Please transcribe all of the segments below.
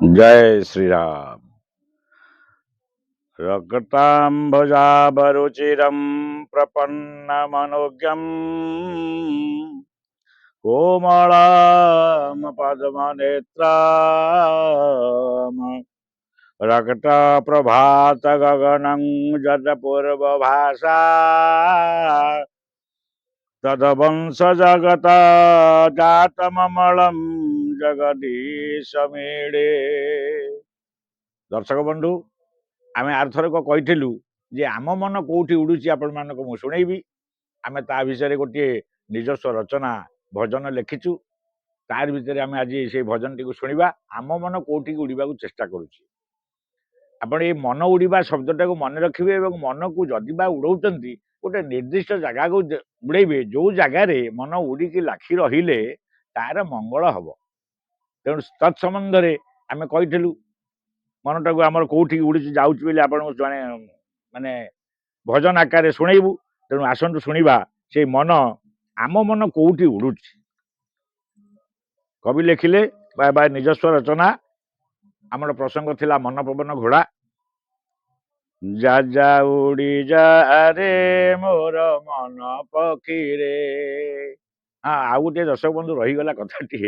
जय श्री राम। रक्ताम्बुजाबरुचिरं प्रपन्नमनुज्ञं कोमलां पद्मनेत्रां रक्तप्रभातगगनं जतपूर्वभाषा तदवंशजगत जातममलं जगदीशमीडे। दर्शक बंधु, आमे आरथरक कहिथिलु जे आम मन कोठी उडुची आपण मानको मु शुणेबी। आमे ता विषय गोटे निजस्व रचना भजन लिखिचु। तार भितर आमे आज से भजन टी शुणा। आम मन कोठी उड़ाक चेष्टा करुची। आपण ये मन उड़ीबा शब्दटा को मन रखिबे एवं मन को जदि बा उड़ौचंती गोटे निर्दिष्ट जगह को उड़ेबे जो जगार मन उड़ीकी लाखी रहिले तार मंगल हब। तेणु तत्संबंध रे आमे कहिथिलु मनटा को आमर कोठी उड़ी जाउची बेले आपण जाने माने भजन आकार शुणेबू। तेणु आसतु शुणा से मन आम मन कोठी उड़ुची। कवि लिखिले बा निजस्व रचना। आमर प्रसंग थिला मन पवन घोड़ा। जा जा उड़ी जा रे मोर मन पखी रे। हाँ आ गोटे दर्शक बंधु रहीगला कथाटी।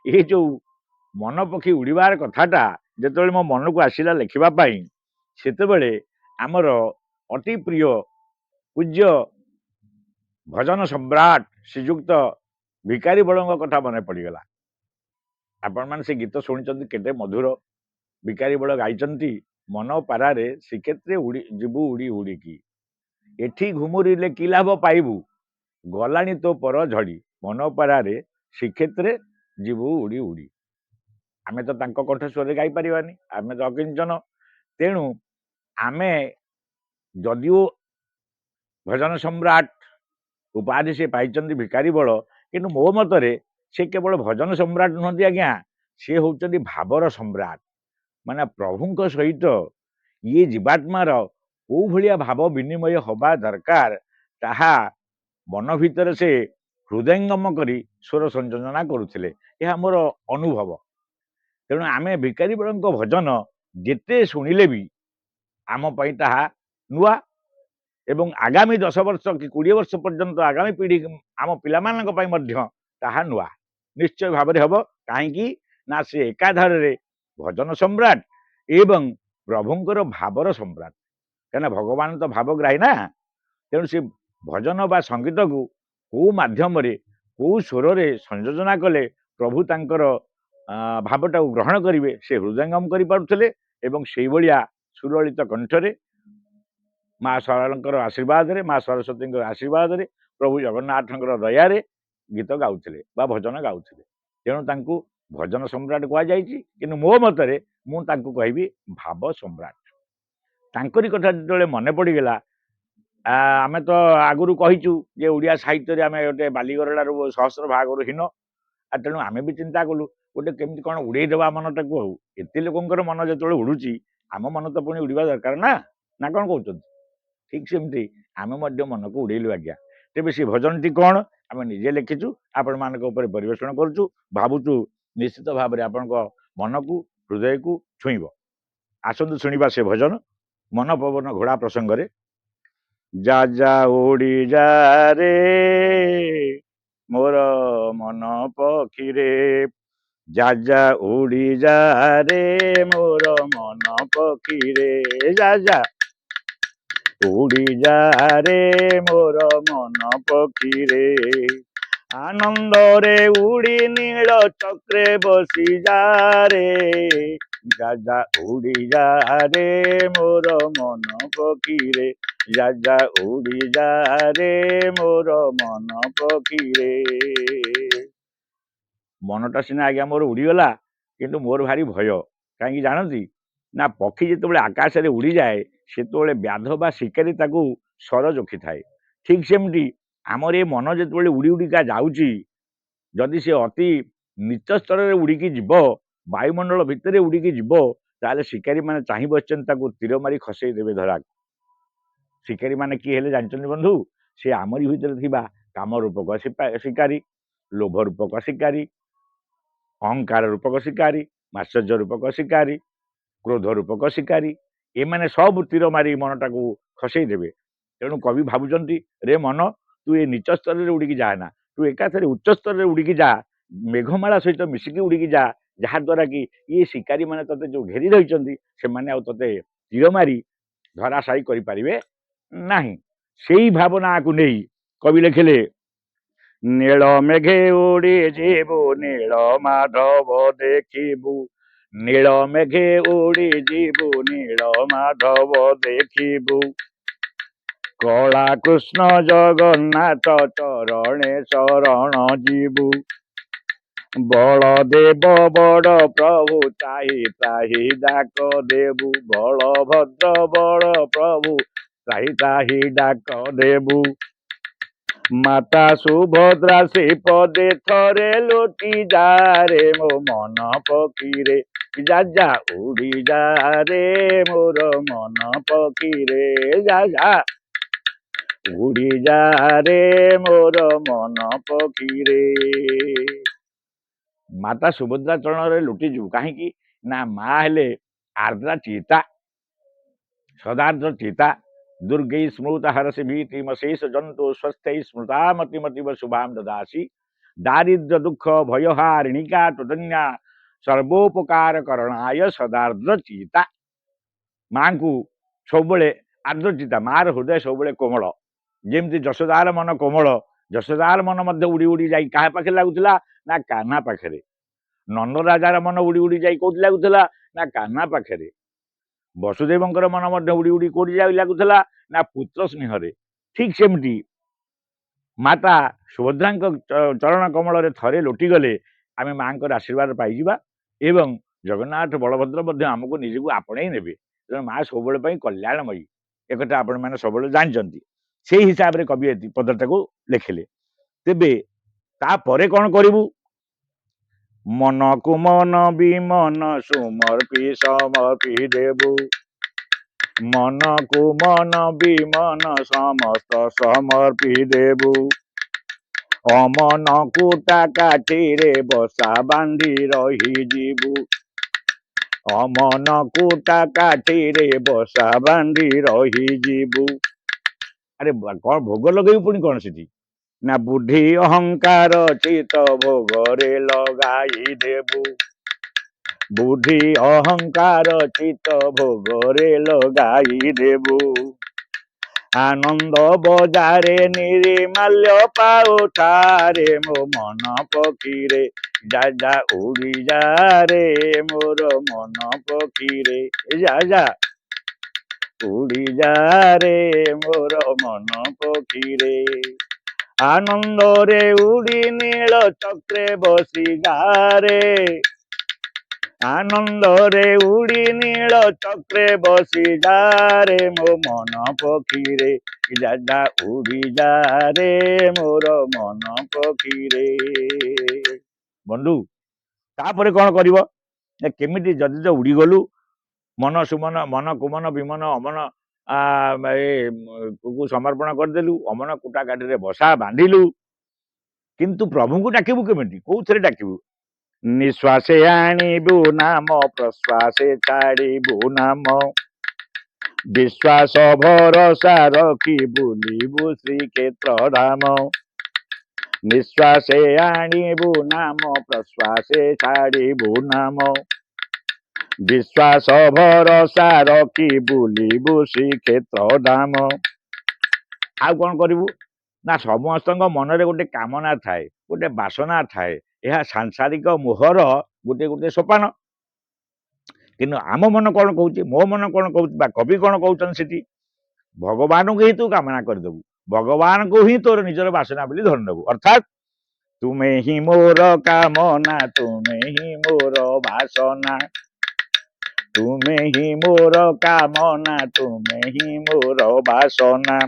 ये जो मन पक्षी उड़ीबार कथाटा जेतेबेले मो मन को आसिला लिखिबा पाई सेतेबेले आमर अति प्रिय पूज्य भजन सम्राट श्रीजुक्त भिकारी बड़ों कथा मन पड़गला। आपण मान से गीत शुणी केते मधुर। भिकारी बड़ गाइचंती मन पारारे श्रीक्षेत्रे उड़ी जीवु उड़ी उड़ीकी एठी घुमुरिले कि लाभ पाइबू गलानी तो पर झड़ी मन पारारे श्रीक्षेत्रे जीवु उड़ी उड़ी। आमे तो तांको कंठस्वर गाई परिबानी, आमे तो अकिंचन। तेणु आमे जदिओ भजन सम्राट उपाधि से पाइचंदी भिकारी बड़, किंतु मो मतरे से केवल भजन सम्राट नुहति आज्ञा, सी होउचंदी भावर सम्राट। माने प्रभुंक सहित ये जीवात्मार को भलिया भाव विनिमय हवा दरकार ताहा मन भितर से हृदयंगम करी स्वर संयोजना करुथिले। यह मोर अनुभव। तेणु आमे भिकारी बड़ों भजन जेते शुणिले भी आम पई ताहा नुआ एवं आगामी 10 वर्ष कि 20 वर्ष पर्यंत आगामी पीढ़ी आम पिलामानक पई मध्य ताहा नुआ निश्चय भाव में हम। कहीं ना से एकाधार रे भजन सम्राट एवं प्रभुंकर भावर सम्राट। कहीं भगवान तो भावग्राही ना। तेणु से भजन बा संगीत को कौ माध्यम रे कौ स्वर रे संयोजना कले प्रभु तांकर भावटा ग्रहण करेंगे से हृदयंगम कर पारुथिले। एवं से भलिया सुललित कंठरे माँ सरलंकर आशीर्वाद रे माँ सरस्वती आशीर्वाद रे प्रभु जगन्नाथ दया गीत गाउथिले बा भजन गाउथिले। तेणु तांकु भजन सम्राट कह जाइछि। किंतु मो मतरे मु तांकु कहबी भाव सम्राट। तांकरी कथा जो मन पड़गला आमे तो आगुरु कहिचु जे ओडिया साहित्य रे आमे गोटे बालीगरडार सहस्र भागर हीन। तेणु आमे भी चिंता कलु गोटे केमती कौन उड़े देवा मनटा को एते लोकंकर मन जो उड़ुची आम मन तो पुणी उड़ीबा दरकार ना ना कौन कहते। ठीक सेमती आमे मध्य मन को उड़ेलु आज्ञा। तेबे से भजनटी कौन आमे निजे लिखिचु आपण मानक ऊपर परिवेषण करूचु। भावुचु निश्चित भाव में आपण मन को हृदय को छुईब। आसतु शुणिबा से भजन मन पवन घोड़ा प्रसंग रे। जा जा उड़ी जा रे मोर मन पखी रे। जा जा उड़ी जा रे मोर मन पखी रे। जा जा उड़ी जा रे मोर मन पखी रे। आनंद रे उड़ी नील चक्रे बसी जा रे। जा जा उड़ी जा रे मोर मन पखी रे। जा जा उड़ी जा रे मोर मन पखी रे। मनटा सीना आज्ञा मोर उड़ीगला किंतु मोर भारी भय। कहीं जानती ना पक्षी जिते आकाश में उड़ी जाए से व्याध बा शिकारी ताकू स्वर जोखी थाए। ठीक सेमती आमर ये मन जो उड़ी उड़ीका जाऊँगी जदि से अति नीच स्तर में उड़ीकी जीव वायुमंडल भितर उड़ीकी जीव ताले शिकारी मैंने चाह बस तीर मारी खसई देवे धरा। शिकारी मैंने किए हेले जानते बंधु से आमरी भितर थिबा काम रूपक शिकारी लोभ रूपक शिकारी अहंकार रूपक शिकारी ମାଶ୍ଚର୍ଯ୍ୟ ରୂପକ ଶିକାରୀ, କ୍ରୋଧ ରୂପକ ଶିକାରୀ, ଏମାନେ ସବୁ ତୀର ମାରି ମନଟାକୁ ଖସେଇ ଦେବେ। ତେଣୁ କବି ଭାବୁଛନ୍ତି, ରେ ମନ ତୁ ଏ ନିଚ ସ୍ତରରେ ଉଡ଼ିକି ଯାଆନା, ତୁ ଏକାଥରେ ଉଚ୍ଚ ସ୍ତରରେ ଉଡ଼ିକି ଯା, ମେଘମାଳା ସହିତ ମିଶିକି ଉଡ଼ିକି ଯା, ଯାହାଦ୍ୱାରା କି ଇଏ ଶିକାରୀମାନେ ତତେ ଯୋଉ ଘେରି ରହିଛନ୍ତି ସେମାନେ ଆଉ ତତେ ତୀର ମାରି ଧରାଶାୟୀ କରିପାରିବେ ନାହିଁ। ସେଇ ଭାବନାକୁ ନେଇ କବି ଲେଖିଲେ, ନୀଳ ମେଘେ ଉଡ଼ି ଯିବୁ ନୀଳ ମାଧବ ଦେଖିବୁ, ନୀଳ ମେଘେ ଉଡ଼ି ଯିବୁ ନୀଳ ମାଧବ ଦେଖିବୁ, କଳା କୃଷ୍ଣ ଜଗନ୍ନାଥ ଚରଣେ ଶରଣ ଯିବୁ, ବଳଦେବ ବଡ଼ ପ୍ରଭୁ ତ୍ରାହି ତ୍ରାହି ଡାକ ଦେବୁ, ବଳଭଦ୍ର ବଡ଼ ପ୍ରଭୁ ତ୍ରାହି ତ୍ରାହି ଡାକ ଦେବୁ, ମାତା ସୁଭଦ୍ରା ଶ୍ରୀପଦେ ଥରେ ଲୋଟି ଯାରେ ମୋ ମନ ପକ୍ଷୀରେ, ଯା ଯା ଉଡ଼ି ଯାରେ ମୋର ମନ ପକ୍ଷୀରେ, ଯା ଯା ଉଡ଼ି ଯାରେ ମୋର ମନ ପକ୍ଷୀରେ। ମାତା ସୁଭଦ୍ରା ଚରଣରେ ଲୁଟିଯିବୁ, କାହିଁକି ନା ମା ହେଲେ ଆର୍ଦ୍ରା ଚିତା, ସଦାର୍ଦ୍ର ଚିତା, ଦୁର୍ଗୈ ସ୍ମୃତା ହରସି ଭୀତିମଶେଷ ଜନ୍ତୁ ସ୍ୱସ୍ଥୈ ସ୍ମୃତା ମତିମତିବ ଶୁଭାಂ ଦଦାସି, ଦାରିଦ୍ର୍ୟ ଦୁଃଖ ଭୟହାରିଣିକା ତଦନ୍ୟା ସର୍ବୋପକାର କରଣାୟ ସଦାର୍ଦ୍ର ଚିତା। ମାଙ୍କୁ ସବୁବେଳେ ଆର୍ଦ୍ର ଚିତା, ମାର ହୃଦୟ ସବୁବେଳେ କୋମଳ, ଯେମିତି ଯଶୋଦାର ମନ କୋମଳ, ଯଶୋଦାର ମନ ମଧ୍ୟ ଉଡ଼ି ଉଡ଼ି ଯାଇ କାହା ପାଖରେ ଲାଗୁଥିଲା ନା କାହ୍ନା ପାଖରେ। ନନ୍ଦ ରାଜାର ମନ ଉଡ଼ି ଉଡ଼ି ଯାଇ କୋଉଠି ଲାଗୁଥିଲା ନା କାହ୍ନା ପାଖରେ। ବସୁଦେବଙ୍କର ମନ ମଧ୍ୟ ଉଡ଼ି ଉଡ଼ି କୋଉଠି ଯାଇ ଲାଗୁଥିଲା ନା ପୁତ୍ର ସ୍ନେହରେ। ଠିକ୍ ସେମିତି ମାତା ସୁଭଦ୍ରାଙ୍କ ଚରଣ କମଳରେ ଥରେ ଲୋଟିଗଲେ ଆମେ ମାଙ୍କର ଆଶୀର୍ବାଦ ପାଇଯିବା ଏବଂ ଜଗନ୍ନାଥ ବଳଭଦ୍ର ମଧ୍ୟ ଆମକୁ ନିଜକୁ ଆପଣେଇ ନେବେ। ତେଣୁ ମା ସବୁବେଳେ ପାଇଁ କଲ୍ୟାଣମୟୀ, ଏକଥା ଆପଣମାନେ ସବୁବେଳେ ଜାଣିଛନ୍ତି। ସେଇ ହିସାବରେ କବି ପଦଟାକୁ ଲେଖିଲେ। ତେବେ ତାପରେ କ'ଣ କରିବୁ? ମନକୁ ମନ ବିମନ ସମର୍ପି ଦେବୁ, ମନକୁ ମନ ବିମନ ସମସ୍ତ ସମର୍ପି ଦେବୁ, ଅମନ କୁଟା କାଠିରେ ବସା ବାନ୍ଧି ରହିଯିବୁ, ଅମନ କୁଟା କାଠିରେ ବସା ବାନ୍ଧି ରହିଯିବୁ। ଆରେ କ'ଣ ଭୋଗ ଲଗେଇବୁ ପୁଣି କ'ଣ ସେଠି ନା ବୁଦ୍ଧି ଅହଙ୍କାର ଚିତ ଭୋଗରେ ଲଗାଇ ଦେବୁ, ବୁଦ୍ଧି ଅହଙ୍କାର ଚିତ ଭୋଗରେ ଲଗାଇ ଦେବୁ, ଆନନ୍ଦ ବଜାରେ ନିର୍ମାଲ୍ୟ ପାଉଠାରେ ମୋ ମନ ପକ୍ଷୀରେ, ଯା ଯା ଉଡ଼ି ଯାରେ ମୋର ମନ ପକ୍ଷୀରେ, ଯା ଯା ଉଡ଼ି ଯାରେ ମୋର ମନ ପକ୍ଷୀରେ, ଆନନ୍ଦରେ ଉଡ଼ି ନୀଳ ଚକ୍ରେ ବସି ଯାରେ, ଆନନ୍ଦରେ ଉଡ଼ି ନୀଳ ଚକ୍ରେ ବସି ଯାରେ ମୋ ମନ ପକ୍ଷୀରେ, ଯା ଯା ଉଡ଼ି ଯାରେ ମୋର ମନ ପକ୍ଷୀରେ। ବନ୍ଧୁ ତାପରେ କ'ଣ କରିବ? କେମିତି ଯଦି ତ ଉଡ଼ିଗଲୁ, ମନ ସୁମନ ମନ କୁମନ ବିମନ ଅମନ କୁ ସମର୍ପଣ କରିଦେଲୁ, ଅମନ କୁଟା କାଠିରେ ବସା ବାନ୍ଧିଲୁ, କିନ୍ତୁ ପ୍ରଭୁଙ୍କୁ ଡାକିବୁ କେମିତି? କୋଉଥିରେ ଡାକିବୁ? ନିଶ୍ୱାସେ ଆଣିବୁ ନାମ ପ୍ରଶ୍ୱାସେ ଛାଡ଼ିବୁ ନାମ, ବିଶ୍ୱାସ ଭରସା ରଖି ବୁଲିବୁ ଶ୍ରୀକ୍ଷେତ୍ର ଧାମ, ନିଶ୍ୱାସେ ଆଣିବୁ ନାମ ପ୍ରଶ୍ୱାସେ ଛାଡ଼ିବୁ ନାମ, ବିଶ୍ୱାସ ଭରସା ରଖି ବୁଲିବୁ ଶ୍ରୀକ୍ଷେତ୍ର ଧାମ। ଆଉ କ'ଣ କରିବୁ ନା ସମସ୍ତଙ୍କ ମନରେ ଗୋଟେ କାମନା ଥାଏ, ଗୋଟେ ବାସନା ଥାଏ, ଏହା ସାଂସାରିକ ମୋହର ଗୋଟେ ସୋପାନ। କିନ୍ତୁ ଆମ ମନ କ'ଣ କହୁଛି, ମୋ ମନ କ'ଣ କହୁଛି ବା କବି କ'ଣ କହୁଛନ୍ତି ସେଠି? ଭଗବାନଙ୍କୁ ହିଁ ତୁ କାମନା କରିଦେବୁ, ଭଗବାନଙ୍କୁ ହିଁ ତୋର ନିଜର ବାସନା ବୋଲି ଧରି ନେବୁ। ଅର୍ଥାତ୍ ତୁମେ ହିଁ ମୋର କାମନା, ତୁମେ ହିଁ ମୋର ବାସନା, ତୁମେ ହିଁ ମୋର କାମନା, ତୁମେ ହିଁ ମୋର ବାସନା,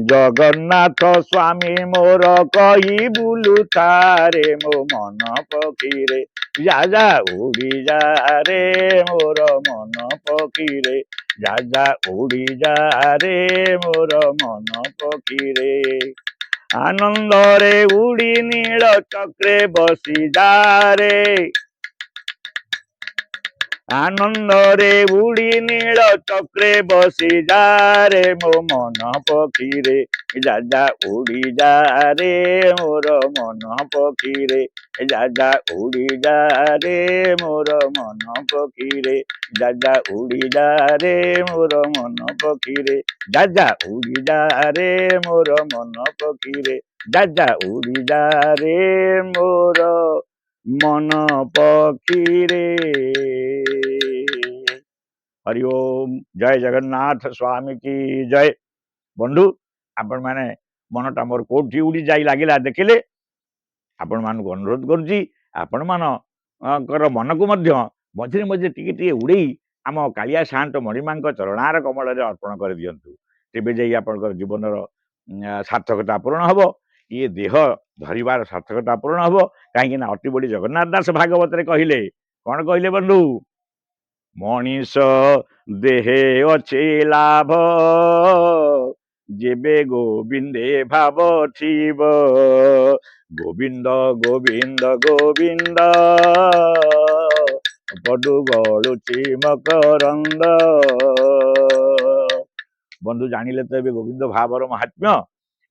ଜଗନ୍ନାଥ ସ୍ୱାମୀ ମୋର କହି ବୁଲୁଥାରେ ମୋ ମନ ପକ୍ଷୀରେ, ଯା ଯା ଉଡ଼ି ଯାରେ ମୋର ମନ ପକ୍ଷୀରେ, ଯା ଯା ଉଡ଼ି ଯାରେ ମୋର ମନ ପକ୍ଷୀରେ, ଆନନ୍ଦରେ ଉଡ଼ି ନୀଳ ଚକ୍ରେ ବସି ଯାରେ, ଆନନ୍ଦରେ ଉଡ଼ି ନୀଳ ଚକ୍ରେ ବସି ଯା ରେ ମୋ ମନ ପକ୍ଷୀରେ ଯା ଯା ଉଡ଼ି ଯା ରେ ମୋର ମନ ପକ୍ଷୀରେ ଯା ଯା ଉଡ଼ି ଯା ରେ ମୋର ମନ ପକ୍ଷୀରେ ଯା ଯା ଉଡ଼ି ଯା ରେ ମୋର ମନ ପକ୍ଷୀରେ ଯା ଯା ଉଡ଼ି ଯା ରେ ମୋର ମନ ପକ୍ଷୀରେ ଯା ଯା ଉଡ଼ି ଯା ରେ ମୋର ମନ ପକ୍ଷୀରେ। हरि ओम जय जगन्नाथ स्वामी की जय। बंधु आपण मैंने मनटा मोर कोठी उड़ी जाई लागिला देखिले आपण मान अनुरोध करुच्ची आपण मानकर मन को मझे मझे टिके उड़े आम कालिया शांत मणिमा चरणार कमल अर्पण कर दिंतु तेज जा आप जीवन सार्थकता पूर्ण हम ये देह धरबार सार्थकता पूर्ण हम कहीं अति बड़ी जगन्नाथ दास भागवत कहले कौन कहले बंधु मनीष देहे अच्छे लाभ जेबे गोविंदे भाव थीब गोविंद गोविंद गोविंद पडु गड़ुची मकरंद। बंधु जानिले तो ये गोविंद भावर महात्म्य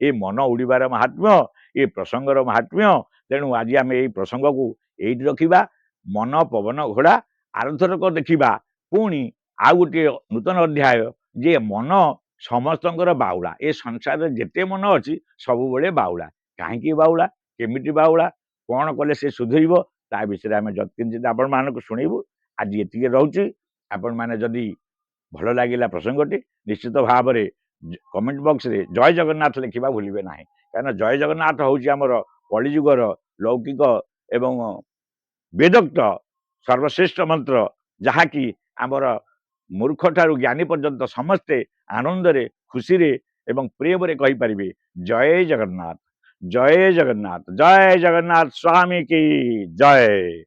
ये मन उड़ीबार महात्म्य ये प्रसंगर महात्म्य तेणु आज आम यही प्रसंग को ये रखा मन पवन घोड़ा आरथरक देखा पुणी आउ गोटे नूतन अध्याय जे मन समस्तंकर बाउला ए संसार जेते मन अच्छी सब बड़े बाउला कहीं बाउला केमिटी बाउला कौन कले से सुधरब ता विषय आम जत्किंचित आपण मानक शुणेबू आज ये रोचे आपण मैंने जदि भल लगिला प्रसंगटी निश्चित भाव में कमेंट बॉक्स रे जय जगन्नाथ लिखा भूलिए ना कहीं जय जगन्नाथ हूँ आमर कलिजुगर लौकिक एवं वेदोक्त सर्वश्रेष्ठ मंत्र जहाँकि आमर मूर्ख ठारू ज्ञानी पर्यंत समस्ते आनंद खुशी एवं प्रेम कहीपर जय जगन्नाथ जय जगन्नाथ जय जगन्नाथ स्वामी की जय।